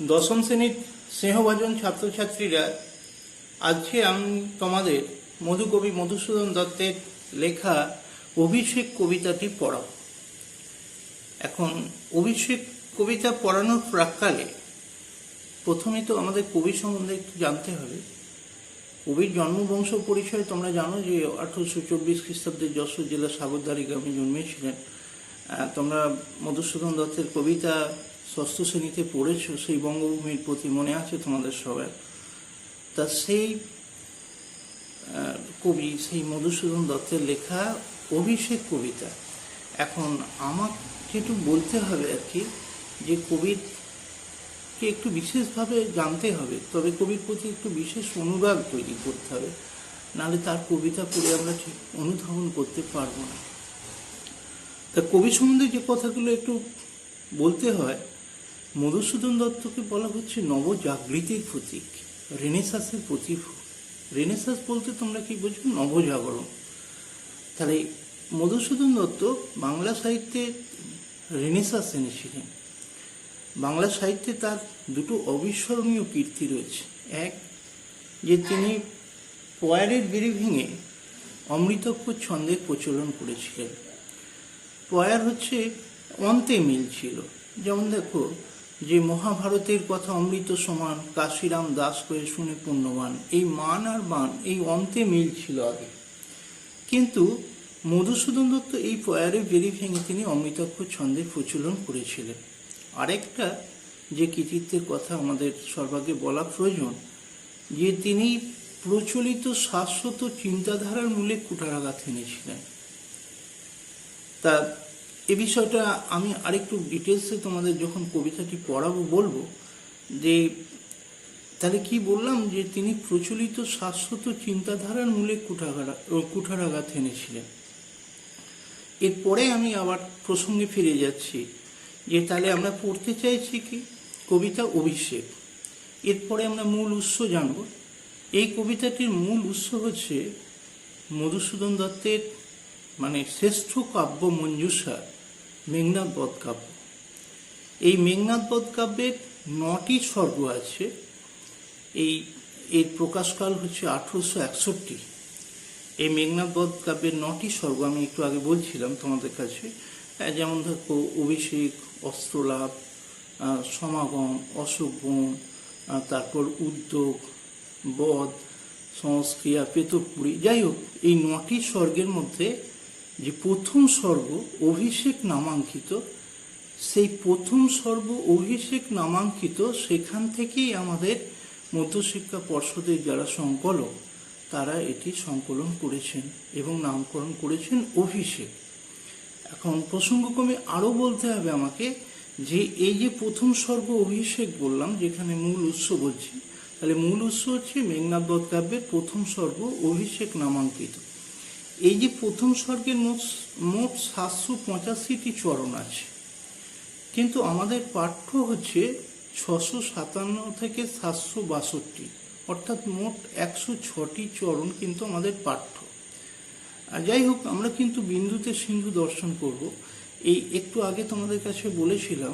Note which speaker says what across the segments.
Speaker 1: দশম শ্রেণীর স্নেহভাজন ছাত্রছাত্রীরা, আজকে আমি তোমাদের মধুকবি মধুসূদন দত্তের লেখা অভিষেক কবিতাটি পড়াব। এখন অভিষেক কবিতা পড়ানোর প্রাক্কালে প্রথমে তো আমাদের কবি সম্বন্ধে একটু জানতে হবে। কবির জন্মবংশ পরিচয় তোমরা জানো যে 1824 খ্রিস্টাব্দে যশোর জেলা সাগরদাড়ি গ্রামে জন্মেছিলেন। তোমরা মধুসূদন দত্তের কবিতা ষষ্ঠ শ্রেণীতে পড়েছ, সেই বঙ্গভূমির প্রতি মনে আছে তোমাদের সবার। তা সেই কবি, সেই মধুসূদন দত্তের লেখা অভিষেক কবিতা। এখন আমাকে একটু বলতে হবে আর কি, যে কবিকে একটু বিশেষভাবে জানতে হবে, তবে কবির প্রতি একটু বিশেষ অনুরাগ তৈরি করতে হবে, নাহলে তার কবিতা পড়ে আমরা ঠিক অনুধাবন করতে পারবো না। তা কবি সম্বন্ধে যে কথাগুলো একটু বলতে হয়, মধুসূদন দত্তকে বলা হচ্ছে নবজাগৃতির প্রতীক, রেনেসাঁসের প্রতিভূ। রেনেসাঁস বলতে তোমরা কি বোঝো? নবজাগরণ। তাহলে মধুসূদন দত্ত বাংলা সাহিত্যে রেনেসাঁস এনেছিলেন। বাংলা সাহিত্যে তার দুটো অবিস্মরণীয় কীর্তি রয়েছে। এক, যে তিনি পয়ারের বেড়ি ভেঙে অমৃতক্ষর ছন্দের প্রচলন করেছিলেন। পয়ার হচ্ছে অন্তে মিল ছিল। যেমন দেখো, যে মহাভারতের কথা অমৃত সমান, কাশিরাম দাস হয়ে শুনে পুণ্যবান, এই মান আর বান এই অন্তে মিল ছিল আগে। কিন্তু মধুসূদন দত্ত এই পয়ারের বেড়ি ভেঙে তিনি অমৃতাক্ষর ছন্দের প্রচলন করেছিলেন। আরেকটা যে কৃতিত্বের কথা আমাদের সর্বাগ্রে বলা প্রয়োজন, যে তিনি প্রচলিত শাশ্বত চিন্তাধারার মূলে কুঠারাঘাত এনেছিলেন। তা এ বিষয়টা আমি আরেকটু ডিটেলসে তোমাদের যখন কবিতাটি পড়াবো বলবো, যে তাহলে কি বললাম, যে তিনি প্রচলিত শাশ্বত চিন্তাধারার মূলে কুঠারাঘাত এনেছিলেন। এরপরে আমি আবার প্রসঙ্গে ফিরে যাচ্ছি, যে তাহলে আমরা পড়তে চাইছি কি কবিতা অভিষেক। এরপরে আমরা মূল উৎস জানব। এই কবিতাটির মূল উৎস হচ্ছে মধুসূদন দত্তের শ্রেষ্ঠ কাব্য মঞ্জুষা মেঘনাদ বধ কাব্য। এই মেঘনাদ বধ কাব্যের 9টি স্বর্গ আছে। এর প্রকাশকাল হচ্ছে 1861। এই মেঘনাদ বধ কাব্যের 9টি স্বর্গ আমি একটু আগে বলছিলাম তোমাদের কাছে। যেমন দেখো, অভিষেক, অস্ত্রলাভ, সমাগম, অশোকবন, তারপর উদ্যোগ, বধ, সংস্ক্রিয়া, পেতপুরী। যাই হোক, এই 9টি স্বর্গের মধ্যে যে প্রথম স্বর্গ অভিষেক নামাঙ্কিত, সেই প্রথম স্বর্গ অভিষেক নামাঙ্কিত, সেখান থেকেই আমাদের মধ্যশিক্ষা পর্ষদের যারা সংকলক, তারা এটি সংকলন করেছেন এবং নামকরণ করেছেন অভিষেক। এখন প্রসঙ্গক্রমে আরও বলতে হবে আমাকে, যে এই যে প্রথম স্বর্গ অভিষেক বললাম, যেখানে মূল উৎস বলছি, তাহলে মূল উৎস হচ্ছে মেঘনাদ বধ কাব্যের প্রথম স্বর্গ অভিষেক নামাঙ্কিত। এই যে প্রথম স্বর্গের মোট 785টি চরণ আছে, কিন্তু আমাদের পাঠ্য হচ্ছে 657 থেকে 762, অর্থাৎ মোট 106টি চরণ কিন্তু আমাদের পাঠ্য। আর যাই হোক, আমরা কিন্তু বিন্দুতে সিন্ধু দর্শন করব। এই একটু আগে তোমাদের কাছে বলেছিলাম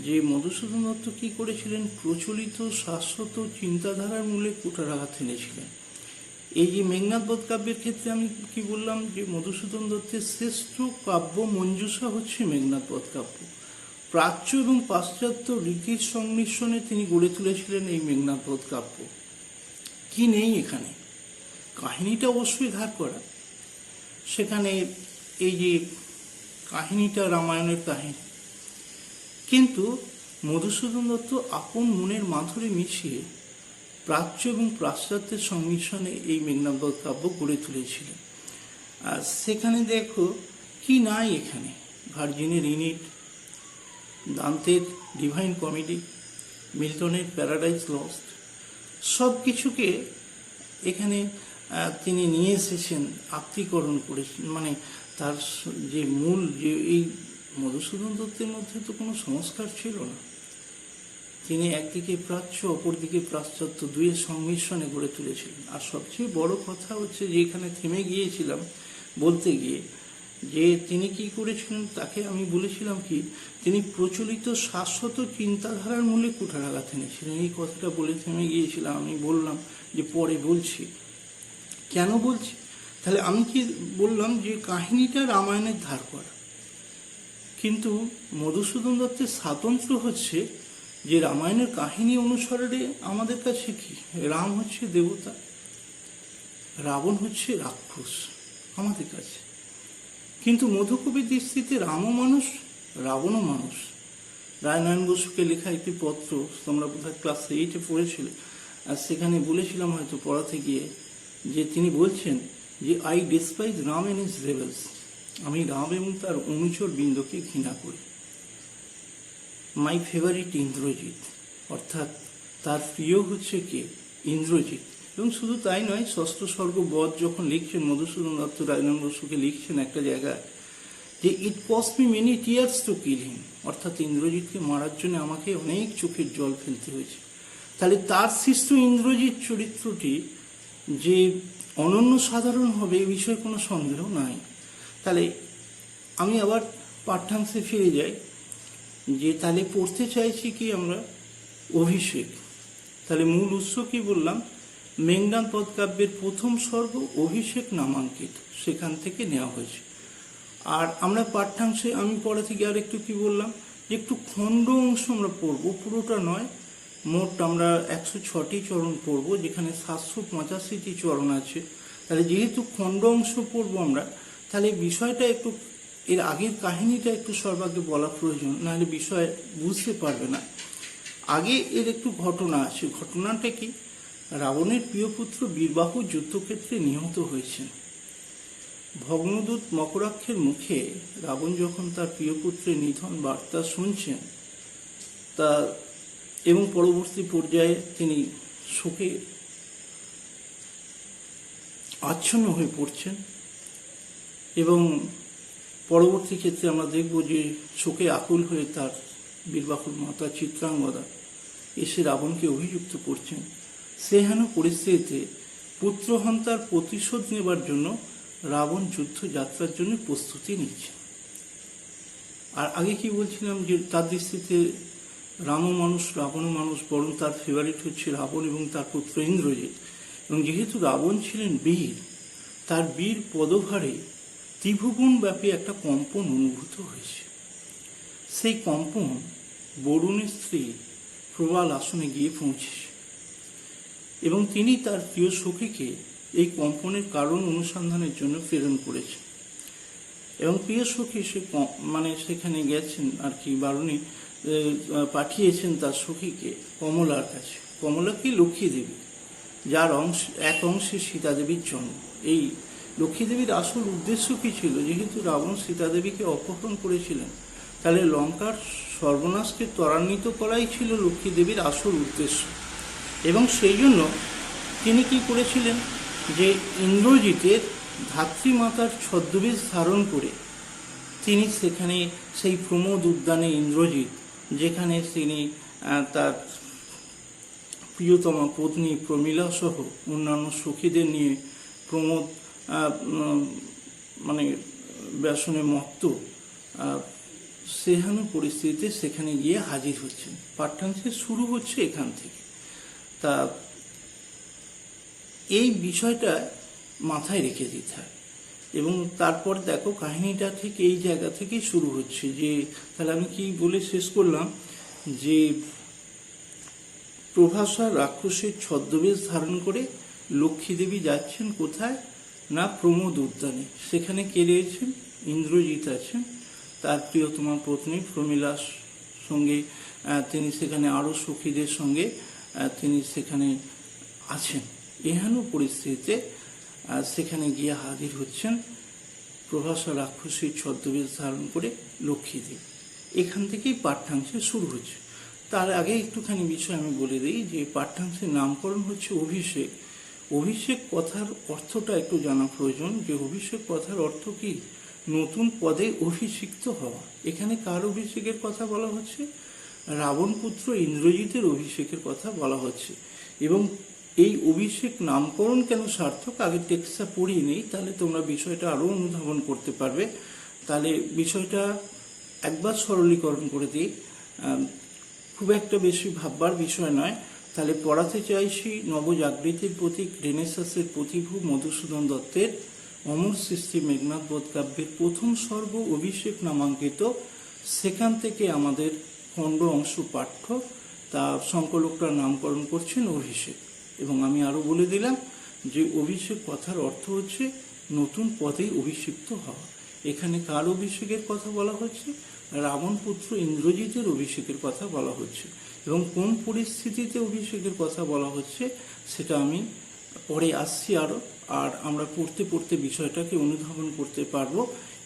Speaker 1: যে মধুসূদন দত্ত কী করেছিলেন, প্রচলিত শাশ্বত চিন্তাধারার মূলে কুঠারাঘাত এনেছিলেন। এই যে মেঘনাদ বধ কাব্যের ক্ষেত্রে আমি কি বললাম, যে মধুসূদন দত্তের শ্রেষ্ঠ কাব্য মঞ্জুষা হচ্ছে মেঘনাদ বধ কাব্য। প্রাচ্য এবং পাশ্চাত্য রীতির সংমিশ্রণে তিনি গড়ে তুলেছিলেন এই মেঘনাদ বধ কাব্য। কি নেই এখানে? কাহিনীটা অবশ্যই ধার করা। সেখানে এই যে কাহিনীটা রামায়ণের কাহিনী, কিন্তু মধুসূদন দত্ত আপন মনের মাধুরী মিশিয়ে প্রাচ্য এবং পাশ্চাত্যের সংমিশ্রণে এই মেঘনাদ বধ কাব্য গড়ে তুলেছিলেন। আর সেখানে দেখো কি নাই এখানে, ভার্জিনের ইনিট, দান্তের ডিভাইন কমেডি, মিল্টনের প্যারাডাইস লস্ট, সব কিছুকে এখানে তিনি নিয়ে এসেছেন, আত্মীকরণ করেছেন। তার যে মূল, যে এই মধুসূদন দত্তের মধ্যে তো কোনো সংস্কার ছিল না। তিনি একদিকে প্রাচ্য, অপরদিকে পাশ্চাত্য, দুইয়ের সংমিশ্রণে গড়ে তুলেছিলেন। আর সবচেয়ে বড় কথা হচ্ছে, যে এখানে থেমে গিয়েছিলাম বলতে গিয়ে, যে তিনি কি করেছিলেন, তাকে আমি বলেছিলাম কি তিনি প্রচলিত শাশ্বত চিন্তাধারার মূলে কুঠারাঘাত এনেছিলেন। এই কথাটা বলে থেমে গিয়েছিলাম। আমি বললাম যে পরে বলছি। কেন বলছি? তাহলে আমি কি বললাম যে কাহিনীটা রামায়ণের ধার করা, কিন্তু মধুসূদন দত্তের স্বাতন্ত্র্য হচ্ছে যে রামায়ণের কাহিনী অনুসারে আমাদের কাছে কি রাম হচ্ছে দেবতা, রাবণ হচ্ছে রাক্ষস আমাদের কাছে। কিন্তু মধুকবির দৃষ্টিতে রামও মানুষ, রাবণও মানুষ। রায়নারায়ণ বসুকে লেখা একটি পত্র, তোমরা বোধহয় ক্লাস 8-এ পড়েছিলে, আর সেখানে বলেছিলাম হয়তো পড়াতে গিয়ে, যে তিনি বলছেন যে I despise Ram and his rebels, আমি রাম এবং তার অনুচর বৃন্দকে ঘৃণা করি। মাই ফেভারিট ইন্দ্রজিৎ, অর্থাৎ তার প্রিয় হচ্ছে কে? ইন্দ্রজিৎ। এবং শুধু তাই নয়, ষষ্ঠ স্বর্গ বধ যখন লিখছেন মধুসূদন দত্ত রায়নারায়ণ বসুকে লিখছেন একটা জায়গায় যে it cost me many tears to kill him, অর্থাৎ ইন্দ্রজিৎকে মারার জন্য আমাকে অনেক চোখের জল ফেলতে হয়েছে। তাহলে তার সৃষ্ট ইন্দ্রজিৎ চরিত্রটি যে অনন্য সাধারণ হবে এ বিষয়ে কোনো সন্দেহ নাই। তাহলে আমি আবার পাঠ্যাংশে ফিরে যাই, যে তাহলে পড়তে চাইছি কি আমরা? অভিষেক। তাহলে মূল উৎস কি বললাম? মেঘনাদ বধ কাব্যের প্রথম স্বর্গ অভিষেক নামাঙ্কিত, সেখান থেকে নেওয়া হয়েছে। আর আমরা পাঠ্যাংশে আমি পরে থেকে আর একটু কি বললাম, যে একটু খণ্ড অংশ আমরা পড়বো, পুরোটা নয়। মোট আমরা 106টি চরণ পড়বো, যেখানে 785টি চরণ আছে। তাহলে যেহেতু খণ্ড অংশ পড়বো আমরা, তাহলে বিষয়টা একটু, এর আগের কাহিনীটা একটু সর্বাগ্রে বলা প্রয়োজন, নাহলে বিষয় বুঝতে পারবে না। আগে এর একটু ঘটনা আছে। ঘটনাটা কি? রাবণের প্রিয় পুত্র বীরবাহু যুদ্ধক্ষেত্রে নিহত হয়েছেন। ভগ্নদূত মকরাক্ষের মুখে রাবণ যখন তার প্রিয় পুত্রের নিধন বার্তা শুনছেন, তা এবং পরবর্তী পর্যায়ে তিনি শোকে আচ্ছন্ন হয়ে পড়ছেন, এবং পরবর্তী ক্ষেত্রে আমরা দেখব যে শোকে আকুল হয়ে তার বীরবাহুর মাতা চিত্রাঙ্গদা এসে রাবণকে অভিযুক্ত করছেন। সেহেন পরিস্থিতিতে পুত্রহন্তার প্রতিশোধ নেবার জন্য রাবণ যুদ্ধযাত্রার জন্য প্রস্তুতি নিচ্ছে। আর আগে কি বলছিলাম, যে তার দৃষ্টিতে রামও মানুষ, রাবণও মানুষ, বরং তার ফেভারিট হচ্ছে রাবণ এবং তার পুত্র ইন্দ্রজিৎ। এবং যেহেতু রাবণ ছিলেন বীর, তার বীর পদভারে ত্রিভুবনব্যাপী একটা কম্পন অনুভূত হয়েছে। সেই কম্পন বরুণের স্ত্রী প্রবাল আসনে গিয়ে পৌঁছেছে, এবং তিনি তার প্রিয় সখীকে এই কম্পনের কারণ অনুসন্ধানের জন্য প্রেরণ করেছেন। এবং প্রিয় সখী সেখানে গেছেন আর কি, বারুণী পাঠিয়েছেন তার সখীকে কমলার কাছে। কমলা কি? লক্ষ্মী দেবী, যার এক অংশে সীতা দেবীর জন্ম। এই লক্ষ্মী দেবীর আসল উদ্দেশ্য কি ছিল? যেহেতু রাবণ সীতা দেবীকে অপহরণ করেছিলেন, তাহলে লঙ্কার সর্বনাশকে ত্বরান্বিত করাই ছিল লক্ষ্মী দেবীর আসল উদ্দেশ্য। এবং সেই জন্য তিনি কি করেছিলেন, যে ইন্দ্রজিতের ধাত্রীমাতার ছদ্মবেশ ধারণ করে তিনি সেখানে সেই প্রমোদ উদ্যানে ইন্দ্রজিৎ, যেখানে তিনি তার প্রিয়তমা পত্নী প্রমীলা সহ অন্যান্য সখীদের নিয়ে প্রমোদ ব্যসনে মত্ত সেহানো পরিস্থিতিতে সেখানে গিয়ে হাজির হচ্ছেন। পাঠ্যাংশের শুরু হচ্ছে এখান থেকে। তা এই বিষয়টা মাথায় রেখে দিতে হয়। এবং তারপর দেখো কাহিনীটা ঠিক এই জায়গা থেকেই শুরু হচ্ছে। যে তাহলে আমি কি বলে শেষ করলাম, যে প্রভাসা রাক্ষসের ছদ্মবেশ ধারণ করে লক্ষ্মী দেবী যাচ্ছেন কোথায়? না, প্রমোদ উদ্যানে। সেখানে কে রয়েছেন? ইন্দ্রজিৎ আছেন, তার প্রিয়তমা পত্নী প্রমীলার সঙ্গে তিনি সেখানে আরও সখীদের সঙ্গে তিনি সেখানে আছেন। এহেন পরিস্থিতিতে সেখানে গিয়ে হাজির হচ্ছেন প্রভাসা রাক্ষসীর ছদ্মবেশ ধারণ করে লক্ষ্মী দেবী। এখান থেকেই পাঠ্যাংশে শুরু হচ্ছে। তার আগে একটুখানি বিষয় আমি বলে দিই, যে পাঠ্যাংশের নামকরণ হচ্ছে অভিষেক। অভিষেক কথার অর্থটা একটু জানা প্রয়োজন, যে অভিষেক কথার অর্থ কি? নতুন পদে অভিষিক্ত হওয়া। এখানে কার অভিষেকের কথা বলা হচ্ছে? রাবণ পুত্র ইন্দ্রজিতের অভিষেকের কথা বলা হচ্ছে। এবং এই অভিষেক নামকরণ কেন সার্থক, আগে টেক্সটটা পড়িয়ে নেই, তাহলে তোমরা বিষয়টা আরও অনুধাবন করতে পারবে। তাহলে বিষয়টা একবার সরলীকরণ করে দিই, খুব একটা বেশি ভাববার বিষয় নয়। তাহলে পড়াতে চাইছি নবজাগৃতির প্রতীক, রেনেসাঁসের প্রতিভু মধুসূদন দত্তের অমর সৃষ্টি মেঘনাদ বধ কাব্যের প্রথম সর্ব অভিষেক নামাঙ্কিত। সেখান থেকে আমাদের খণ্ড অংশ পাঠ্য, তা সংকলকরা নামকরণ করছেন অভিষেক। এবং আমি আরও বলে দিলাম যে অভিষেক কথার অর্থ হচ্ছে নতুন পদে অভিষিক্ত হওয়া। এখানে কার অভিষেকের কথা বলা হচ্ছে? রাবণ পুত্র ইন্দ্রজিতের অভিষেকের কথা বলা হচ্ছে। এবং কোন পরিস্থিতিতে অভিষেকের কথা বলা হচ্ছে সেটা আমি পরে আসছি আরও, আর আমরা পড়তে পড়তে বিষয়টাকে অনুধাবন করতে পারবো।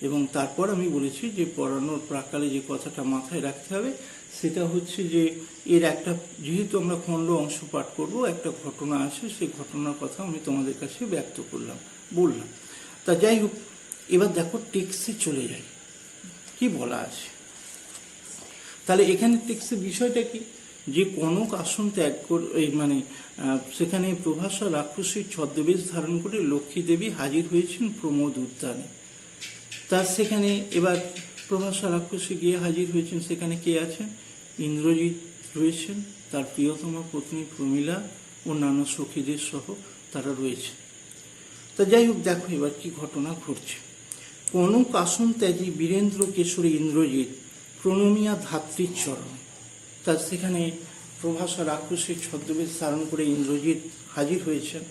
Speaker 1: এবং তারপর আমি বলেছি যে পড়ানোর প্রাকালে যে কথাটা মাথায় রাখতে হবে সেটা হচ্ছে যে এর একটা, যেহেতু আমরা খণ্ড অংশ পাঠ করব, একটা ঘটনা আছে, সেই ঘটনার কথা আমি তোমাদের কাছে ব্যক্ত বললাম। তা যাই হোক, এবার দেখো টেক্সটে চলে যাই, কি বলা আছে। তাহলে এখানে টেক্সটের বিষয়টা কি, যে কনক আসন ত্যাগ করে সেখানে প্রভাসা রাক্ষসীর ছদ্মবেশ ধারণ করে লক্ষ্মী দেবী হাজির হয়েছেন প্রমোদ উদ্যানে। তার সেখানে এবার প্রভাসা রাক্ষসী গিয়ে হাজির হয়েছেন, সেখানে কে আছেন? ইন্দ্রজিৎ রয়েছেন, তার প্রিয়তমা পত্নী প্রমীলা, অন্যান্য সখীদের সহ তারা রয়েছে। তা যাই হোক, দেখো এবার কি ঘটনা ঘটছে। কনক আসন ত্যাগী বীরেন্দ্র কেশরী ইন্দ্রজিৎ প্রণমিয়া ধাত্রীর চরণে। তার সেখানে প্রভাসা রাক্ষসীর ছদ্মবেশ ধারণ করে ইন্দ্রজিৎ হাজির হয়েছেন।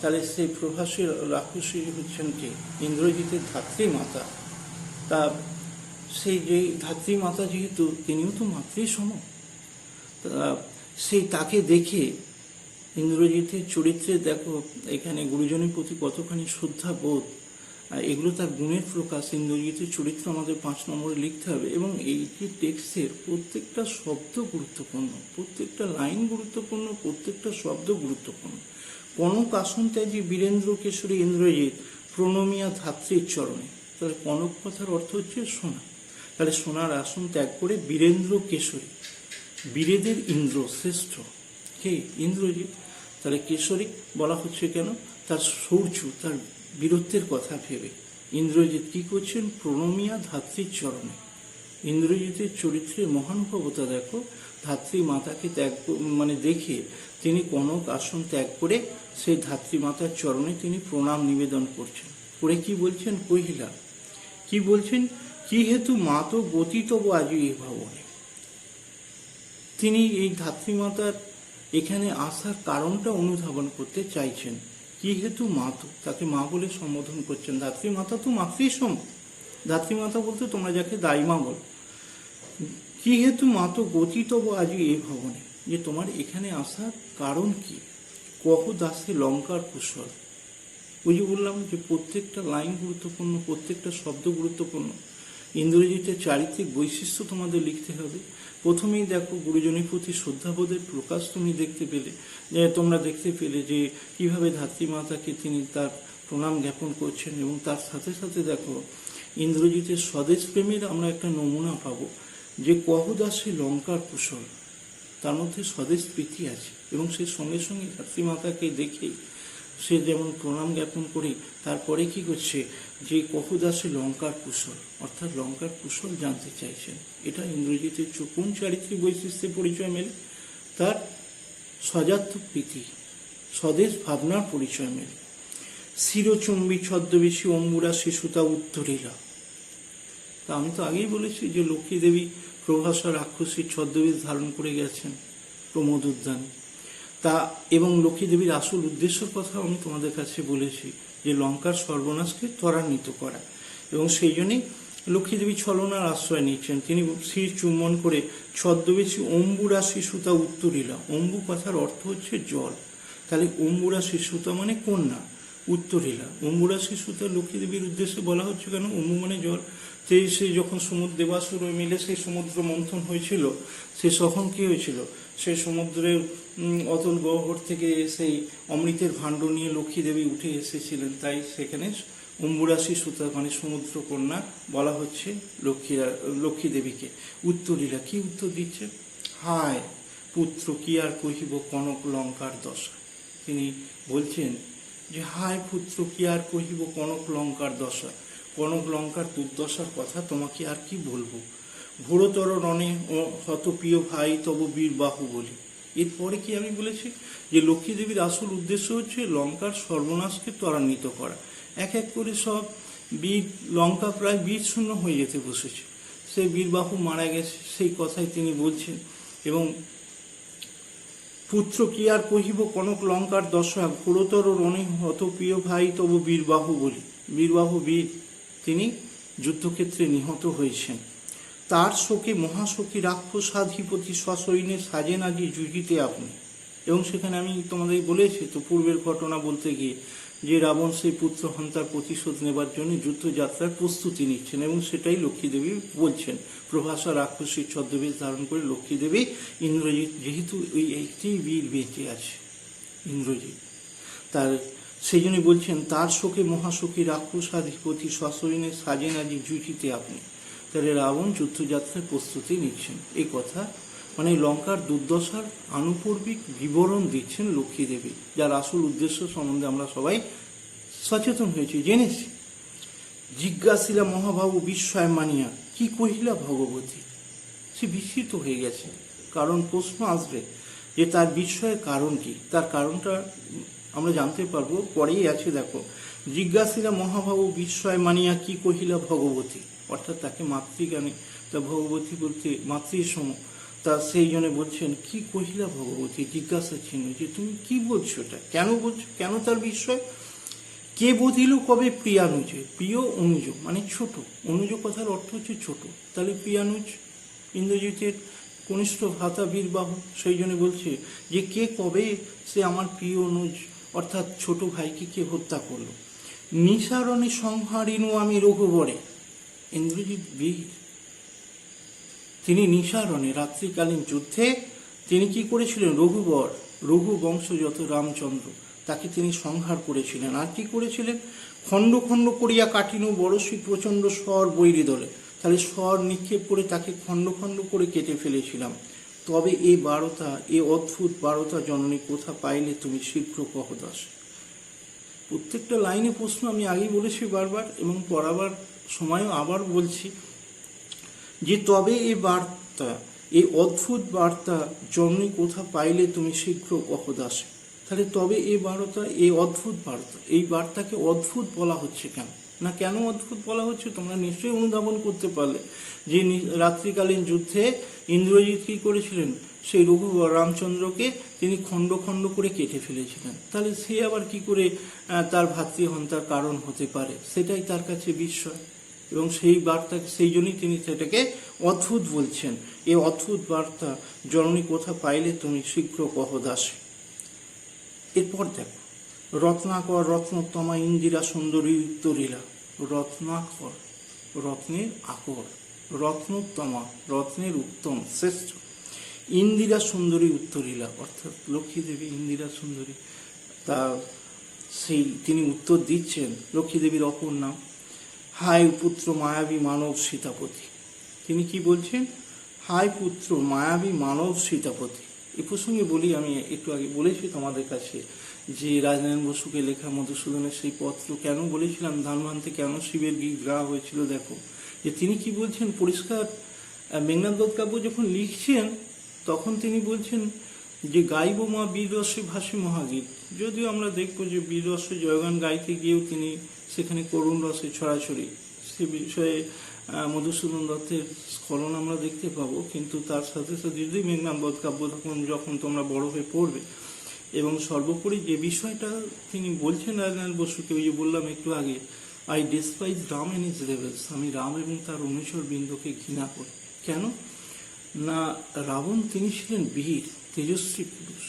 Speaker 1: তাহলে সেই প্রভাসী রাক্ষসী হচ্ছেন কে? ইন্দ্রজিতের ধাত্রী মাতা। তা সেই যে ধাত্রী মাতা, যেহেতু তিনিও তো মাতৃসম, সেই তাকে দেখে ইন্দ্রজিতের চরিত্রে দেখো এখানে গুরুজনের প্রতি কতখানি শ্রদ্ধা বোধ, এগুলো তার গুণের প্রকাশ। ইন্দ্রজিতের চরিত্র আমাদের 5 নম্বরে লিখতে হবে। এবং এই যে টেক্সটের প্রত্যেকটা শব্দ গুরুত্বপূর্ণ, প্রত্যেকটা লাইন গুরুত্বপূর্ণ, প্রত্যেকটা শব্দ গুরুত্বপূর্ণ। কনক আসন ত্যাগী বীরেন্দ্র কেশরী ইন্দ্রজিৎ প্রণমিয়া ধাত্রীর চরণে। তাহলে কনক কথার অর্থ হচ্ছে সোনা। তাহলে সোনার আসন ত্যাগ করে বীরেন্দ্র কেশরী, বীরেদের ইন্দ্র শ্রেষ্ঠ কে? ইন্দ্রজিৎ। তাহলে কেশরী বলা হচ্ছে কেন? তার শৌর্য, তার বীরত্বের কথা ভেবে ইন্দ্রজিৎ কি করছেন? প্রণমিয়া ধাত্রীর চরণে। ইন্দ্রজিতের চরিত্রের মহানুভবতা দেখো, ধাত্রী মাতাকে দেখে তিনি কনক আসন ত্যাগ করে সেই ধাত্রী মাতার চরণে তিনি প্রণাম নিবেদন করছেন। করে কি বলছেন? কহিলা, কি বলছেন? কি হেতু মাত গতি তব আজি এই ভবনে। তিনি এই ধাত্রী মাতার এখানে আসার কারণটা অনুধাবন করতে চাইছেন। কি হেতু মাত, তাকে মা বলে সম্বোধন করছেন। ধাত্রী মাতা তো মাতৃসম, ধাত্রী মাতা বলতে তোমরা যাকে দাইমা বল। কি হেতু মাত গতি তব আজি এই ভবনে, যে তোমার এখানে আসার কারণ কি? কহ দাসে লঙ্কার কুশল। ওই যে বললাম যে প্রত্যেকটা লাইন গুরুত্বপূর্ণ, প্রত্যেকটা শব্দ গুরুত্বপূর্ণ। ইন্দ্রজিতের চারিত্রিক বৈশিষ্ট্য তোমাদের লিখতে হবে। প্রথমেই দেখো গুরুজনের প্রতি শ্রদ্ধাবোধের প্রকাশ তোমরা দেখতে পেলে যে কিভাবে ধাত্রী মাতাকে তিনি তার প্রণাম জ্ঞাপন করছেন। এবং তার সাথে সাথে দেখো ইন্দ্রজিতের স্বদেশ প্রেমের আমরা একটা নমুনা পাবো, যে কহদাসে লঙ্কার কুশল, তার মধ্যে স্বদেশ প্রীতি আছে। এবং সে সঙ্গে সঙ্গে ধাত্রী মাতাকে দেখেই সে যেমন প্রণাম জ্ঞাপন করে তারপরে কি করছে, যে কহুদাসে লঙ্কার কুশল, অর্থাৎ লঙ্কার কুশল জানতে চাইছেন। এটা ইন্দ্রজিতের কোন চারিত্রিক বৈশিষ্ট্যের পরিচয় মেলে? তার সজাত্মক প্রীতি, স্বদেশ ভাবনার পরিচয় মেলে। শিরচুম্বী ছদ্মবেশী অম্বুরা শিশুতা উত্তরিলা। তা আমি তো আগেই বলেছি যে লক্ষ্মী দেবী প্রভাসা রাক্ষসীর ছদ্মবেশ ধারণ করে গেছেন প্রমোদ উদ্যানে। তা এবং লক্ষ্মী দেবীর আসল উদ্দেশ্যের কথা আমি তোমাদের কাছে বলেছি, যে লঙ্কার সর্বনাশকে ত্বরান্বিত করা। এবং সেই জন্যই লক্ষ্মী দেবী ছলনার আশ্রয় নিচ্ছেন। তিনি শির চুম্বন করে ছদ্মবেশী অম্বুরা শিশুতা উত্তরিলা। অম্বু কথার অর্থ হচ্ছে জল। তাহলে অম্বুরা শিশুতা মানে কন্যা, উত্তরিলা অম্বুরা শিশুতা লক্ষ্মী দেবীর উদ্দেশ্যে বলা হচ্ছে কেন? অম্বু মানে জল। সে যখন দেবাসুর মিলে সেই সমুদ্র মন্থন হয়েছিল, সে তখন কি হয়েছিল? সেই সমুদ্রের অতল গহ্বর থেকে সেই অমৃতের ভাণ্ড নিয়ে লক্ষ্মী দেবী উঠে এসেছিলেন। তাই সেখানে অম্বুরা শিশুতা মানে সমুদ্র কন্যা বলা হচ্ছে লক্ষ্মী দেবীকে। উত্তরীরা কি উত্তর দিচ্ছে? হায় পুত্র কি আর কহিব কনক লঙ্কার দশা। তিনি বলছেন যে হায় পুত্র কি আর কহিব কনক লঙ্কার দশা, কনক লঙ্কার দুর্দশার কথা তোমাকে আর কি বলবো। ঘোরতর রণে হত প্রিয় ভাই তব বীর বাহুবলী। এরপরে কি আমি বলেছি যে লক্ষ্মী দেবীর আসল উদ্দেশ্য হচ্ছে লঙ্কার সর্বনাশকে ত্বরান্বিত করা। এক এক করে সব বীর, লঙ্কা প্রায় বীর শূন্য হয়ে যেতে বসেছে, সে বীরবাহু মারা গেছে সেই কথাই তিনি বলছেন। এবং পুত্র কি আর কহিব কনক লঙ্কার দশা, ঘোরতর রণে হত প্রিয় ভাই তব বীরবাহু বলি। বীরবাহু বীর তিনি যুদ্ধক্ষেত্রে নিহত হয়েছেন। তার শোকে মহাশোকী রাক্ষসাধিপতি সসৈন্যে সাজেন আজি যুজিতে আপনি। এবং সেখানে আমি তোমাদের বলেছি তো পূর্বের ঘটনা বলতে গিয়ে যে রাবণ সেই পুত্র হন্তার প্রতিশোধ নেবার জন্য যুদ্ধযাত্রার প্রস্তুতি নিচ্ছেন, এবং সেটাই লক্ষ্মীদেবী বলছেন। প্রভাসা রাক্ষসীর ছদ্মবেশ ধারণ করে লক্ষ্মীদেবী ইন্দ্রজিৎ, যেহেতু ওই একটি বীর বেঁচে আছে ইন্দ্রজিৎ, তার সেই জন্য বলছেন তার শোকে মহাশোকী রাক্ষসাধিপতি সসৈন্যে সাজেন আজি যুজিতে আপনি। তাহলে রাবণ যুদ্ধযাত্রার প্রস্তুতি নিচ্ছেন, এই কথা মানে লঙ্কার দুর্দশার আনুপূর্বিক বিবরণ দিচ্ছেন লক্ষ্মী দেবী, যার আসল উদ্দেশ্য সম্বন্ধে আমরা সবাই সচেতন হয়েছি, জেনেছি। জিজ্ঞাসিলা মহাবাবু বিস্ময় মানিয়া কি কহিলা ভগবতী। সে বিস্মিত হয়ে গেছে, কারণ প্রশ্ন আসবে যে তার বিস্ময়ের কারণ কি। তার কারণটা আমরা জানতে পারবো পরেই আছে, দেখো। জিজ্ঞাসিলা মহাবাবু বিস্ময় মানিয়া কি কহিলা ভগবতী, অর্থাৎ তাকে মাতৃজ্ঞানে, তা ভগবতী বলতে মাতৃর সম, তা সেই জন্য বলছেন কি কহিলা ভগবতী, জিজ্ঞাসা চিহ্ন, যে তুমি কি বলছো, এটা কেন বলছো, কেন তার বিস্ময়। কে বধিল কবে প্রিয়ানুজে, প্রিয় অনুজ মানে ছোট, অনুজ কথার অর্থ হচ্ছে ছোট, তাহলে প্রিয়ানুজ ইন্দ্রজিতের কনিষ্ঠ ভ্রাতা বীরবাহু, সেই জন্য বলছে যে কে কবে সে আমার প্রিয় অনুজ অর্থাৎ ছোট ভাইকে কে হত্যা করলো। নিসারণে সংহারিনু আমি রঘুবরে, ইন্দ্রজিৎ বীর, তিনি নিসারণে রাত্রিকালীন যুদ্ধে তিনি কি করেছিলেন, রঘুবর, রঘু বংশযত রামচন্দ্র, তাকে তিনি সংহার করেছিলেন। আর কি করেছিলেন, খণ্ড খণ্ড করিয়া কাটিনু বড়শি প্রচণ্ড স্বর বৈরী দলে, তাহলে স্বর নিক্ষেপ করে তাকে খণ্ড খণ্ড করে কেটে ফেলেছিলাম। তবে এই বারতা, এই অদ্ভুত বারতা জননী কোথা পাইলে তুমি শীঘ্র কহ দাস। প্রত্যেকটা লাইনে প্রশ্ন আমি আগেই বলেছি বারবার, এবং পড়াবার সময়ও আবার বলছি যে তবে এই বার্তা, এই অদ্ভুত বার্তা জননী কোথা পাইলে তুমি শীঘ্র কহ দাস। তাহলে তবে এই বার্তা, এই অদ্ভুত বার্তা, এই বার্তাকে অদ্ভুত বলা হচ্ছে কেন, না কেন অদ্ভুত বলা হচ্ছে তোমরা নিশ্চয়ই অনুধাবন করতে পারলে। যে রাত্রিকালীন যুদ্ধে ইন্দ্রজিৎ কি করেছিলেন, সেই রঘুবর রামচন্দ্রকে তিনি খণ্ড খণ্ড করে কেটে ফেলেছিলেন, তাহলে সে আবার কি করে তার ভাতৃহন্তার কারণ হতে পারে, সেটাই তার কাছে বিস্ময়। এবং সেই বার্তা, সেই জন্যই তিনি সেটাকে অদ্ভুত বলছেন। এই অদ্ভুত বার্তা জননী কোথা পাইলে তুমি শীঘ্র কহ দাসে। এরপর দেখো, রত্নাকর রত্নোত্তমা ইন্দিরা সুন্দরী উত্তরীলা, রত্নাকর রত্নের আকর, রত্নোত্তমা রত্নের উত্তম শ্রেষ্ঠ, ইন্দিরা সুন্দরী উত্তরীলা অর্থাৎ লক্ষ্মী দেবী ইন্দিরা সুন্দরী, তা সেই তিনি উত্তর দিচ্ছেন। লক্ষ্মী দেবীর অপর নাম হায় পুত্র মায়াবী মানব সীতাপতি। তিনি কি বলছেন, হায় পুত্র মায়াবী মানব সীতাপতি। এ প্রসঙ্গে বলি, আমি একটু আগে বলেছি তোমাদের কাছে যে রাজনারায়ণ বসুকে লেখা মধুসূদনের সেই পত্র কেন বলেছিলাম, ধানবান্তে কেন শিবের গীত গাওয়া হয়েছিল। দেখো যে তিনি কি বলছেন পরিষ্কার, মেঘনাদ দত্ত কাব্য যখন লিখছেন তখন তিনি বলছেন যে গাইব মা বীররসে ভাসে মহাগীত। যদিও আমরা দেখবো যে বীররসে জয়গান গাইতে গিয়েও তিনি সেখানে করুণ রসে ছড়াছড়ি, সে বিষয়ে মধুসূদন দত্তের স্খলন আমরা দেখতে পাবো। কিন্তু তার সাথে সাথে যদি মেঘনাদ দত্ত কাব্য যখন তোমরা বড় হয়ে পড়বে, এবং সর্বোপরি যে বিষয়টা তিনি বলছেন রাজনারায়ণ বসুকে, ওই যে বললাম একটু আগে, I despise Ram and his rebels, আমি রাম এবং তার অনুচর বৃন্দকে ঘৃণা করি। কেন না, রাবণ তিনি ছিলেন বীর তেজস্বী পুরুষ,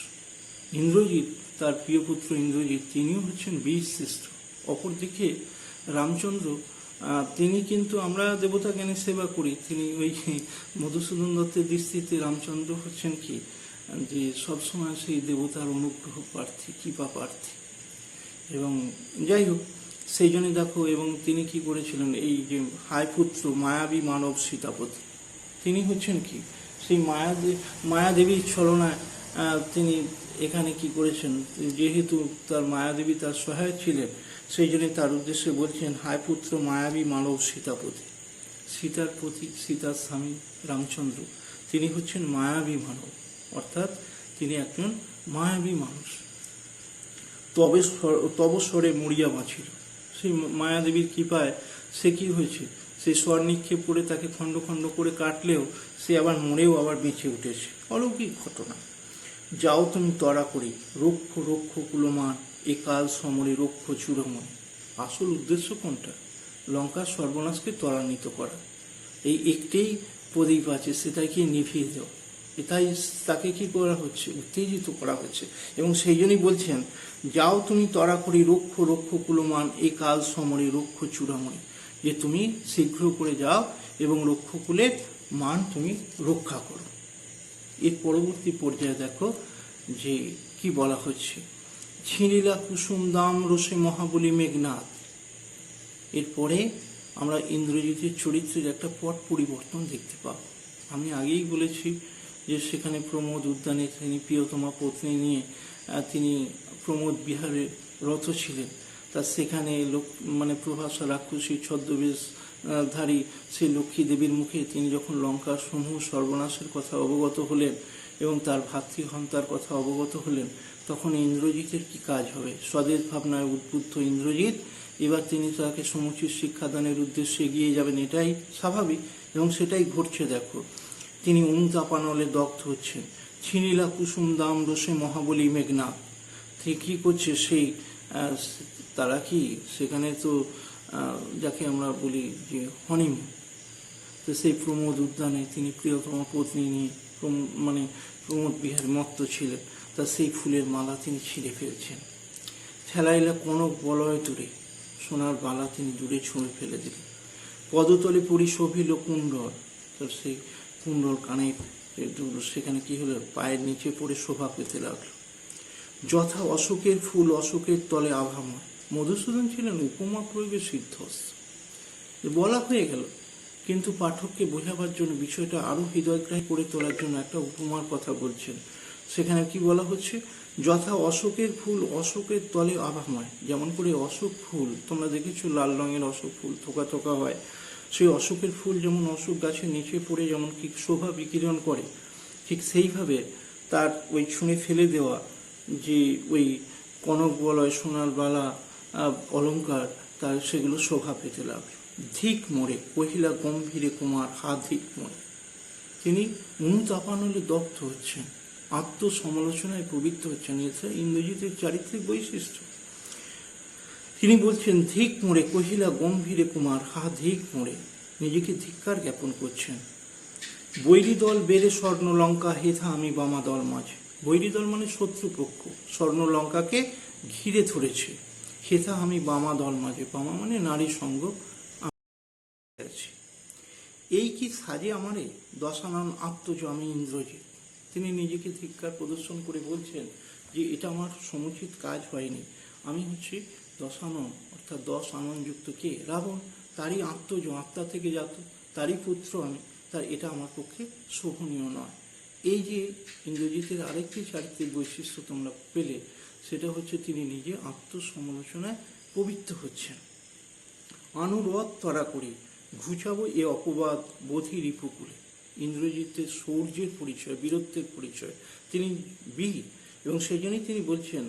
Speaker 1: ইন্দ্রজিৎ তার প্রিয় পুত্র ইন্দ্রজিৎ তিনিও হচ্ছেন বীর শ্রেষ্ঠ। অপরদিকে রামচন্দ্র তিনি কিন্তু, আমরা দেবতা জ্ঞানের সেবা করি, তিনি ওই মধুসূদন দত্তের দৃষ্টিতে রামচন্দ্র হচ্ছেন কি, যে সবসময় সেই দেবতার অনুগ্রহ প্রার্থী, কৃপা প্রার্থী। এবং যাই হোক, সেই জন্য দেখো, এবং তিনি কি করেছিলেন, এই যে হায় পুত্র মায়াবী মানব সীতাপতি, তিনি হচ্ছেন কি, সেই মায়াদেবীর ছলনায় তিনি এখানে কি করেছেন, যেহেতু তার মায়াদেবী তার সহায়ক ছিলেন, সেই জন্য তার উদ্দেশ্যে বলছেন, হায় পুত্র মায়াবী মানব সীতাপতি। সীতার প্রতি, সীতার স্বামী রামচন্দ্র, তিনি হচ্ছেন মায়াবী মানব, অর্থাৎ তিনি একজন মায়াবী মানুষ। তব স্বরে মরিয়া বাঁচিল। সেই মায়াদেবীর কৃপায় সে কি হয়েছে, সেই স্বর নিক্ষেপ করে তাকে খণ্ড খণ্ড করে কাটলেও সে আবার মরেও আবার বেঁচে উঠেছে। অলৌকিক ঘটনা। যাও তুমি তরা করি, রক্ষ রক্ষ কুলমান, এ কাল সমরে রক্ষ চূড়ামণি। আসল উদ্দেশ্য কোনটা? লঙ্কার সর্বনাশকে ত্বরান্বিত করা। এই একটাই প্রদীপ আছে, সেটাকে নিভিয়ে দেওয়া। এটাই তাকে কি করা হচ্ছে, উত্তেজিত করা হচ্ছে। এবং সেই জন্যই বলছেন, যাও তুমি তরা করি, রক্ষ রক্ষ কুলমান, এ কাল সমরে রক্ষ চূড়ামণি। যে তুমি শীঘ্র করে যাও এবং রক্ষকুলের মান তুমি রক্ষা করো। এর পরবর্তী পর্যায়ে দেখো যে কি বলা হচ্ছে, ছিনিলা কুসুম দাম রসে মহাবলী মেঘনাথ। এরপরে আমরা ইন্দ্রজিতের চরিত্রের একটা পট পরিবর্তন দেখতে পাব। আমি আগেই বলেছি যে সেখানে প্রমোদ উদ্যানে তিনি প্রিয়তমা পত্নী নিয়ে তিনি প্রমোদ বিহারে রত ছিলেন। তা সেখানে প্রভাসা রাক্ষসী ছদ্মবেশধারী সেই লক্ষ্মী দেবীর মুখে তিনি যখন লঙ্কার সমূহ সর্বনাশের কথা অবগত হলেন এবং তার ভাতৃহন্তার কথা অবগত হলেন, তখন ইন্দ্রজিতের কি কাজ হবে? স্বদেশ ভাবনায় উদ্বুদ্ধ ইন্দ্রজিৎ এবার তিনি তাকে সমুচিত শিক্ষাদানের উদ্দেশ্যে এগিয়ে যাবেন, এটাই স্বাভাবিক এবং সেটাই ঘটছে। দেখো, তিনি অনুতাপানলে দগ্ধ হচ্ছেন। ছিনিলা কুসুম দাম রসে মহাবলী মেঘনাথ। ঠিক কী করছে সেই তারা কি সেখানে তো যাকে আমরা বলি যে হনিমুন, তো সেই প্রমোদ উদ্যানে তিনি প্রিয়তম পত্নী নিয়ে প্রমোদ বিহার মত্ত ছিলেন। তা সেই ফুলের মালা তিনি ছিঁড়ে ফেলছেন। ঠেলাইলা কনক বলয় দূরে, সোনার বালা তিনি দূরে ছুঁড়ে ফেলে দিলেন। পদতলে পরিশোভিল কুণ্ডল, তো সেই কুণ্ডল কানে সেখানে কি হলো, পায়ের নিচে পড়ে শোভা পেতে লাগলো। যথা অশোকের ফুল অশোকের তলে আভাময়। মধুসূদন ছিলেন উপমা প্রয়োগে সিদ্ধস্ত, বলা হয়ে গেল, কিন্তু পাঠককে বোঝাবার জন্য বিষয়টা আরো হৃদয়গ্রাহী করে তোলার জন্য একটা উপমার কথা বলছেন। সেখানে কি বলা হচ্ছে, যথা অশোকের ফুল অশোকের তলে আভাময়। যেমন করে অশোক ফুল তোমরা দেখেছো, লাল রঙের অশোক ফুল থোকা থোকা হয়, সেই অশোকের ফুল যেমন অশোক গাছের নিচে পড়ে যেমন কি শোভা বিকিরণ করে, ঠিক সেইভাবে তার ওই ছুঁড়ে ফেলে দেওয়া যে ওই কনক বলয় সোনার বালা অলঙ্কার, তার সেগুলো শোভা পেতে লাগলো। ধিক মোড়ে কহিলা গম্ভীরে কুমার, হা ধিক মোড়ে। তিনি অনুতাপানলে দগ্ধ হচ্ছেন, আত্মসমালোচনায় প্রবৃত্ত হচ্ছেন। এছাড়া ইন্দ্রজিতের চারিত্রিক বৈশিষ্ট্য। তিনি বলছেন, ধিক মোড়ে কহিলা গম্ভীরে কুমার, হা ধিক মোড়ে। নিজেকে ধিক্কার জ্ঞাপন করছেন। বৈরী দল বেড়ে স্বর্ণ লঙ্কা, হেথা আমি বামা দল মাঝে। বৈরী দল মানে শত্রুপক্ষ, স্বর্ণ লঙ্কাকে ঘিরে ধরেছে। হেথা আমি বামা দল মাঝে, বামা মানে নারী সঙ্গ। এই কি সাজে আমারে, দশানন আত্মজ আমি ইন্দ্রজিৎ। তিনি নিজেকে ধিক্কার প্রদর্শন করে বলছেন যে এটা আমার সমুচিত কাজ হয়নি। আমি হচ্ছি দশানন, অর্থাৎ 10 আননযুক্ত কে, রাবণ, তারই আত্মজ, আত্মা থেকে জাত, তারই পুত্র আমি, তার এটা আমার পক্ষে শোভনীয় নয়। এই যে ইন্দ্রজিতের আরেকটি চারিত্রিক বৈশিষ্ট্য তোমরা পেলে, সেটা হচ্ছে তিনি নিজে আত্মসমালোচনায় পবিত্র হচ্ছেন। অনুরোধ তরা করি, ঘুচাবো এ অপবাদ বোধি রিপুকুলে। ইন্দ্রজিতের শৌর্যের পরিচয়, বীরত্বের পরিচয়, তিনি বীর, এবং সেই জন্যই তিনি বলছেন,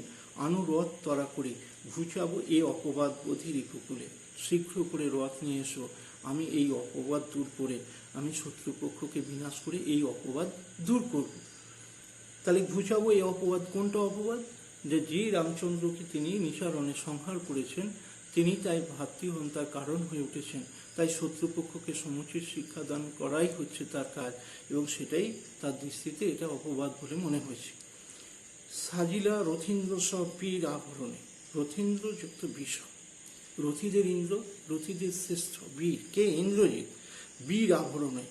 Speaker 1: অনুরোধ তরা করি, ঘুচাবো এ অপবাদ বোধি রিপুকুলে। শীঘ্র করে রথ নিয়ে এসো, আমি এই অপবাদ দূর করে, আমি শত্রুপক্ষকে বিনাশ করে এই অপবাদ দূর করব। তাহলে ঘুচাবো এই অপবাদ, কোনটা অপবাদ? যে রামচন্দ্রকে তিনি নিসারণে সংহার করেছেন, তিনি তাই ভাতৃহন্তার কারণ হয়ে উঠেছেন। তাই শত্রুপক্ষকে সমুচিত শিক্ষাদান করাই হচ্ছে তার কাজ, এবং সেটাই তার দৃষ্টিতে এটা অপবাদ বলে মনে হয়েছে। সাজিলা রথীন্দ্র সব বীর আভরণে, রথীন্দ্র যুক্ত বিষয়, রথীদের ইন্দ্র, রথীদের শ্রেষ্ঠ বীর কে? ইন্দ্রজিৎ, বীর আভরণে।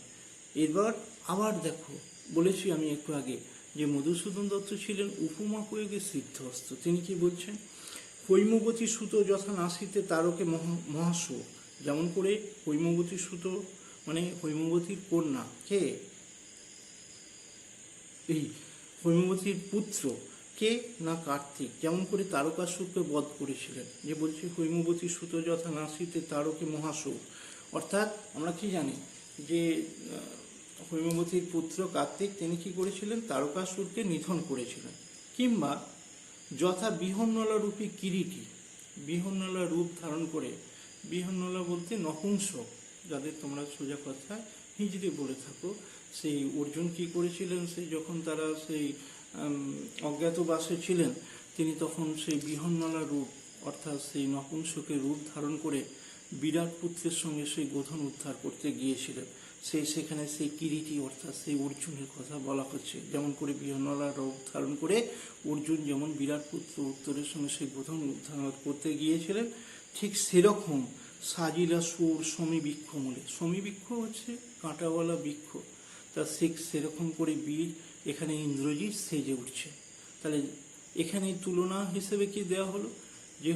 Speaker 1: এবার আবার দেখো, বলেছি আমি একটু আগে যে মধুসূদন দত্ত ছিলেন উপমা প্রয়োগে সিদ্ধহস্ত। তিনি কি বলছেন, হৈমবতী সুত যথা নাসিতে তারকে মহাসু। যেমন করে হৈমবতী সুত মানে হৈমবতীর কন্যা কে? এই হৈমবতীর পুত্র কে না কার্তিক, যেমন করে তারকাসুরকে বধ করেছিলেন। যে বলছে হৈমবতী সুত যথা নাসিতে তারকে মহাসুর, অর্থাৎ আমরা কি জানি যে হৈমবতীর পুত্র কার্তিক তিনি কি করেছিলেন, তারকাসুরকে নিধন করেছিলেন। কিংবা যথা বিহন্নলা রূপী কিরীটী, বিহন্নলা রূপ ধারণ করে, বিহন্নলা বলতে নপুংসক, যাদের তোমরা সোজা কথা হিজড়ে বলে থাকো, সেই অর্জুন কি করেছিলেন, সেই যখন তারা সেই অজ্ঞাতবাসে ছিলেন, তিনি তখন সেই বিহন্নলা রূপ অর্থাৎ সেই নপুংসকের রূপ ধারণ করে বিরাট পুত্রের সঙ্গে সেই গোধন উদ্ধার করতে গিয়েছিলেন। সেখানে সেই কিরীটী অর্থাৎ সেই অর্জুনের কথা বলা হচ্ছে। যেমন করে বিহন্নলা রূপ ধারণ করে অর্জুন যেমন বিরাট পুত্র উত্তরের সঙ্গে সেই গোধন উদ্ধার করতে গিয়েছিলেন, ঠিক সেরকম সাজিলা সুর সমীবৃক্ষ মূলে, সমীবৃক্ষ হচ্ছে কাঁটাওয়ালা বৃক্ষ, তা সেরকম করে বীর এখানে ইন্দ্রজিৎ সেজে উঠছে। তাহলে এখানে তুলনা হিসেবে কি দেওয়া হলো, যে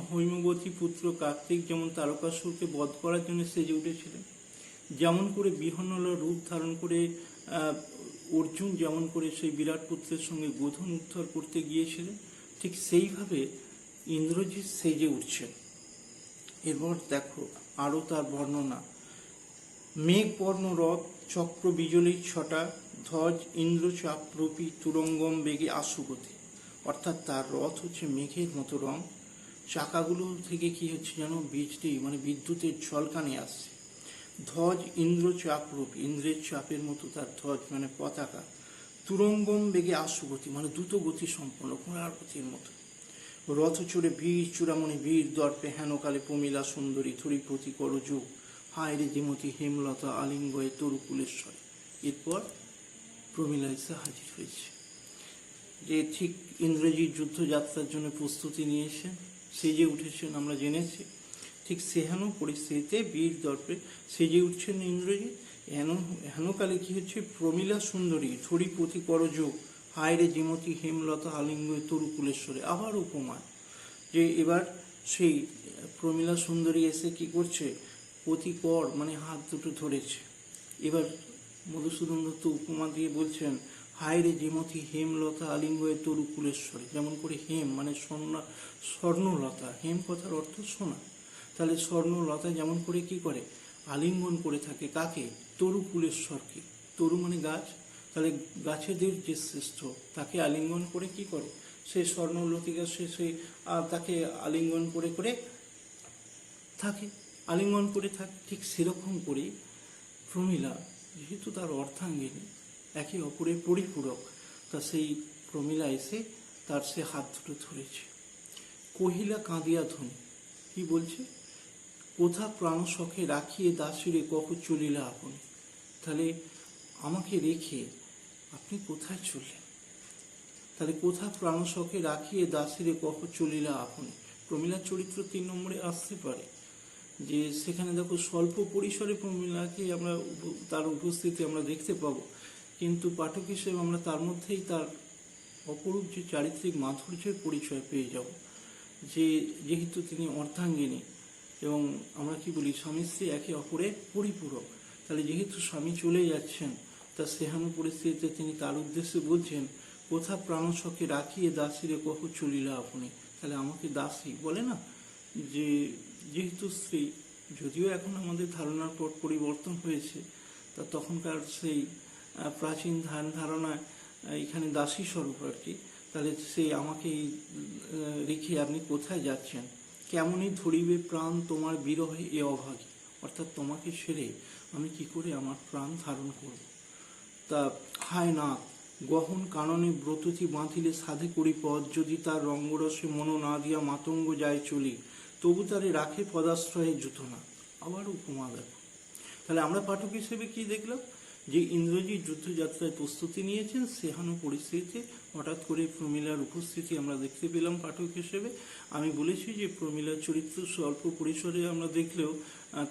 Speaker 1: হৈমবতী পুত্র কার্তিক যেমন তারকাসুরকে বধ করার জন্য সেজে উঠেছিলেন, যেমন করে বিহন্নলা রূপ ধারণ করে অর্জুন যেমন করে সেই বিরাট পুত্রের সঙ্গে গোধন উদ্ধার করতে গিয়েছিলেন, ঠিক সেইভাবে ইন্দ্রজিৎ সেজে উঠছেন। এরপর দেখো আরও তার বর্ণনা। মেঘবর্ণ রথ চক্র বিজলির ছটা, ধ্বজ ইন্দ্রচাপরূপী তুরঙ্গম বেগে আশুগতি, অর্থাৎ তার রথ হচ্ছে মেঘের মতো রং, চাকাগুলো থেকে কি হচ্ছে যেন বিজলি মানে বিদ্যুতের ঝলকানি আসছে। ধ্বজ ইন্দ্রচাপরূপী, ইন্দ্রের চাপের মতো তার ধ্বজ মানে পতাকা, তুরঙ্গম বেগে আশুগতি মানে দ্রুত গতি সম্পন্ন ঘোড়ার গতির মতো। রথ চড়ে বীর চূড়ামণি বীর দর্পে হেনকালে প্রমিলা সুন্দরী থরিপতি করযুগ, হায় রে জিমতি হেমলতা আলিঙ্গয়ে তরুকুলেশ্বরী। এরপর প্রমিলা এসে হাজির হয়েছে, যে ঠিক ইন্দ্রজিৎ যুদ্ধযাত্রার জন্য প্রস্তুতি নিয়েছেন, সেজে উঠেছেন আমরা জেনেছি। ঠিক সেহেন পরিস্থিতিতে বীর দর্পে সেজে উঠছেন ইন্দ্রজিৎ। হেনকালে কি হচ্ছে, প্রমিলা সুন্দরী থরিপতি করযুগ, হায় রে জিমতি হেমলতা আলিঙ্গয়ে তরুকুলেশ্বরে। আবার উপমা, যে এবার সেই প্রমিলা সুন্দরী এসে কি করছে, পতিকর মানে হাত দুটো ধরেছে। এবার মধুসূদন দত্ত উপমা দিয়ে বলছেন, হায় রে জিমতি হেমলতা আলিঙ্গয়ে তরুকুলেশ্বরে। যেমন করে হেম মানে স্বর্ণলতা, হেম কথার অর্থ সোনা, তাহলে স্বর্ণলতা যেমন করে কি করে আলিঙ্গন করে থাকে কাকে, তরুকুলেশ্বরকে। তরু মানে গাছ, তাহলে গাছেদের যে শ্রেষ্ঠ তাকে আলিঙ্গন করে কি করে, সেই স্বর্ণলতিকা সেই তাকে আলিঙ্গন করে করে থাকে, আলিঙ্গন করে থাকে। ঠিক সেরকম করেই প্রমিলা, যেহেতু তার অর্থাঙ্গিনী, একে অপরের পরিপূরক, তা সেই প্রমিলা এসে তার সে হাত দুটো ধরেছে। কহিলা কাঁদিয়া ধ্বনি, কি বলছে, কোথা প্রাণ শখে রাখিয়ে দাসিরে কহ চলিলা আপনি। তাহলে আমাকে রেখে আপনি কোথায় চললেন, তাহলে কোথা প্রাণ শখে রাখিয়ে দাসিরে কহ চলিলা আপনি। প্রমিলার চরিত্র 3 নম্বরে আসতে পারে, যে সেখানে দেখো স্বল্প পরিসরে প্রমিলাকে আমরা তার উপস্থিতি আমরা দেখতে পাবো, কিন্তু পাঠক হিসেবে আমরা তার মধ্যেই তার অপরূপ যে চারিত্রিক মাধুর্যের পরিচয় পেয়ে যাব, যে যেহেতু তিনি অর্ধাঙ্গিনী এবং আমরা কি বলি স্বামী স্ত্রী একে অপরের পরিপূরক, তাহলে যেহেতু স্বামী চলে যাচ্ছেন, তা সেহান পরিস্থিতিতে তিনি তার উদ্দেশ্যে বলছেন, কোথা প্রাণ শখে রাখিয়ে দাসিরে কহ চলিলা আপনি। তাহলে আমাকে দাসী বলে না, যে যেহেতু স্ত্রী, যদিও এখন আমাদের ধারণার পর পরিবর্তন হয়েছে, তা তখনকার সেই প্রাচীন ধারণায় এখানে দাসী স্বরূপ আর কি। তাহলে সেই আমাকে রেখে আপনি কোথায় যাচ্ছেন, কেমনই ধরিবে প্রাণ তোমার বিরহে এ অভাগী, অর্থাৎ তোমাকে ছেড়ে আমি কি করে আমার প্রাণ ধারণ করব। তা হায় না গহন কাননে ব্রততি বাঁধিলে সাধে করি পদ, যদি তার রঙ্গরসে মনো না দিয়া মাতঙ্গ যায় চলি, তবু তারে রাখে পদাশ্রয়ে জুতো না। আবার উপমা দেখো, তাহলে আমরা পাঠক হিসেবে কি দেখলাম, যে ইন্দ্রজিৎ যুদ্ধযাত্রায় প্রস্তুতি নিয়েছেন, সেহানো পরিস্থিতিতে হঠাৎ করে প্রমিলার উপস্থিতি আমরা দেখতে পেলাম পাঠক হিসেবে। আমি বলেছি যে প্রমিলার চরিত্র স্বল্প পরিসরে আমরা দেখলেও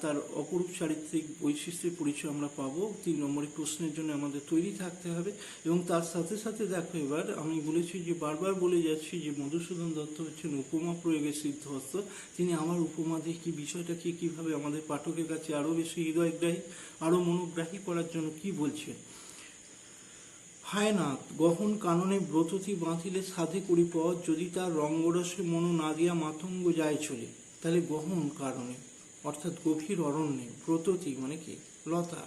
Speaker 1: তার অপরূপ চারিত্রিক বৈশিষ্ট্যের পরিচয় আমরা পাবো। 3 নম্বরের প্রশ্নের জন্য আমাদের তৈরি থাকতে হবে। এবং তার সাথে সাথে দেখো, এবার আমি বলেছি যে বারবার বলে যাচ্ছি যে মধুসূদন দত্ত হচ্ছেন উপমা প্রয়োগের সিদ্ধহস্ত। তিনি আমার উপমা দিয়ে কি বিষয়টাকে কিভাবে আমাদের পাঠকের কাছে আরো বেশি হৃদয়গ্রাহী, আরো মনোগ্রাহী করার জন্য কি বলছেন। হায় নাথ গহন কাননে ব্রততি বাঁধিলে সাধে করি পথ, যদি তার রঙ্গরসে মনো না দিয়া মাতঙ্গ যায় চলে। তাহলে গহন কারণে অর্থাৎ গভীর অরণ্যে, ব্রততি মানে কি লতা,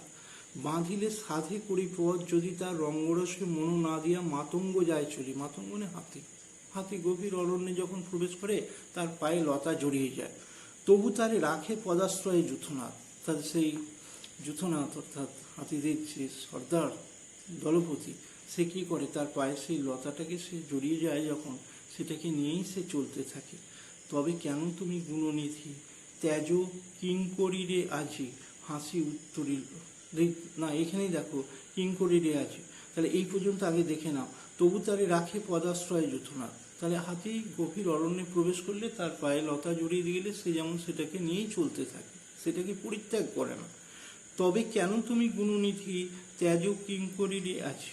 Speaker 1: বাঁধিলে সাধে করি পথ, যদি তার রঙ্গরসে মনো না দিয়া মাতঙ্গ যায় চলে। মাতঙ্গ মানে হাতি। হাতি গভীর অরণ্যে যখন প্রবেশ করে তার পায়ে লতা জড়িয়ে যায়, তবু তারে রাখে পদাশ্রয়ে যূথনাথ। তার সেই যূথনাথ অর্থাৎ হাতিদের যে সর্দার দলপতি, সে কি করে তার পায়ে সেই লতাটাকে সে জড়িয়ে যায় যখন, সেটাকে নিয়েই সে চলতে থাকে। তবে কেন তুমি গুণনিধি ত্যাজ কিঙ্করীরে আজি, হাসি উত্তরিল না, এখানেই দেখো কিঙ্করীরে আজি। তাহলে এই পর্যন্ত আগে দেখে নাও। তবু তারে রাখে পদাশ্রয় যূথনাথ। তাহলে হাতি গভীর অরণ্যে প্রবেশ করলে তার পায়ে লতা জড়িয়ে গেলে সে যেমন সেটাকে নিয়েই চলতে থাকে, সেটাকে পরিত্যাগ করে না। তবে কেন তুমি গুণনিধি ত্যাজ কিঙ্করীরে আছি,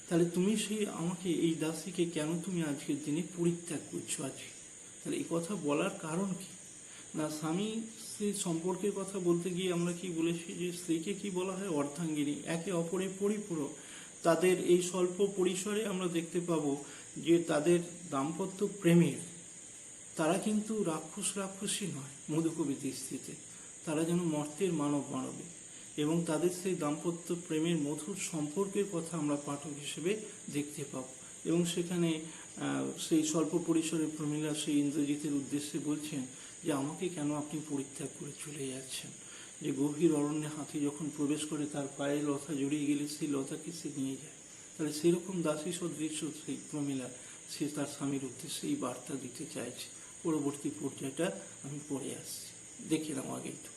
Speaker 1: তাহলে তুমি সেই আমাকে এই দাসীকে কেন তুমি আজকের দিনে পরিত্যাগ করছো আজকে? তাহলে এই কথা বলার কারণ কি না, স্বামী স্ত্রীর সম্পর্কের কথা বলতে গিয়ে আমরা কি বলেছি যে স্ত্রীকে কি বলা হয় অর্ধাঙ্গিনী, একে অপরের পরিপূরক। তাদের এই স্বল্প পরিসরে আমরা দেখতে পাবো যে তাদের দাম্পত্য প্রেমের, তারা কিন্তু রাক্ষসী নয় মধুকবিতে স্ত্রীতে, তারা যেন মর্তের মানব মানবী। এবং তাদের সেই দাম্পত্য প্রেমের মধুর সম্পর্কের কথা আমরা পাঠক হিসেবে দেখতে পাব। এবং সেখানে সেই স্বল্প পরিসরে প্রমীলা সেই ইন্দ্রজিতের উদ্দেশ্যে বলছেন যে আমাকে কেন আপনি পরিত্যাগ করে চলে যাচ্ছেন, যে গভীর অরণ্যে হাতি যখন প্রবেশ করে তার পায়ে লতা জড়িয়ে গেলে সেই লতাকে সে নিয়ে যায়। তাহলে সেরকম দাসী সদৃশ্য সেই প্রমীলা, সে তার স্বামীর উদ্দেশ্যে এই বার্তা দিতে চাইছে। পরবর্তী পর্যায়টা আমি পড়ে আসছি, দেখে নাও আগে একটু।